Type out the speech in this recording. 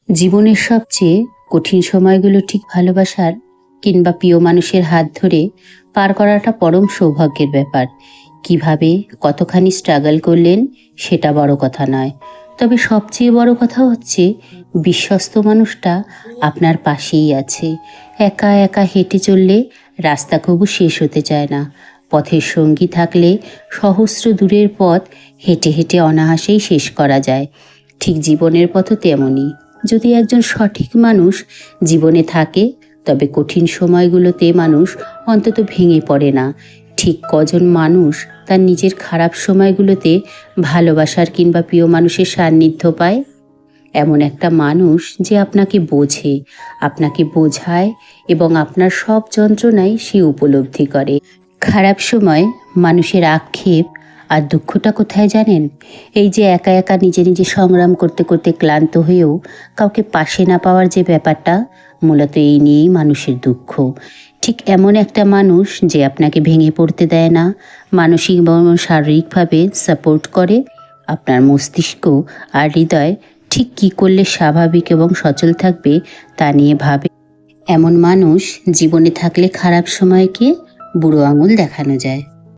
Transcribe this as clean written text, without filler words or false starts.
জীবনের সবচেয়ে কঠিন সময়গুলো ঠিক ভালোবাসার কিংবা প্রিয় মানুষের হাত ধরে পার করাটা পরম সৌভাগ্যের ব্যাপার। কিভাবে কতখানি স্ট্রাগল করলেন সেটা বড় কথা নয়, তবে সবচেয়ে বড় কথা হচ্ছে বিশ্বস্ত মানুষটা আপনার পাশেই আছে। একা একা হেঁটে চললে রাস্তা কবু শেষ হতে চায় না। পথের সঙ্গী থাকলে সহস্র দূরের পথ হেঁটে হেঁটে অনায়াসেই শেষ করা যায়। ঠিক জীবনের পথও তেমনই। যদি একজন সঠিক মানুষ জীবনে থাকে, তবে কঠিন সময়গুলোতে মানুষ অন্তত ভেঙে পড়ে না। ঠিক কজন মানুষ তার নিজের খারাপ সময়গুলোতে ভালোবাসার কিংবা প্রিয় মানুষের সান্নিধ্য পায়? এমন একটা মানুষ যে আপনাকে বোঝে, আপনাকে বোঝায় এবং আপনার সব যন্ত্রণাই সে উপলব্ধি করে। খারাপ সময় মানুষের আক্ষেপ আর দুঃখটা কোথায় জানেন? এই যে একা একা নিজে নিজে সংগ্রাম করতে করতে ক্লান্ত হয়েও কাউকে পাশে না পাওয়ার যে ব্যাপারটা, মূলত এই নিয়েই মানুষের দুঃখ। ঠিক এমন একটা মানুষ যে আপনাকে ভেঙে পড়তে দেয় না, মানসিক এবং শারীরিকভাবে সাপোর্ট করে। আপনার মস্তিষ্ক আর হৃদয় ঠিক কী করলে স্বাভাবিক এবং সচল থাকবে তা নিয়ে ভাবে। এমন মানুষ জীবনে থাকলে খারাপ সময়কে বুড়ো আঙুল দেখানো যায়।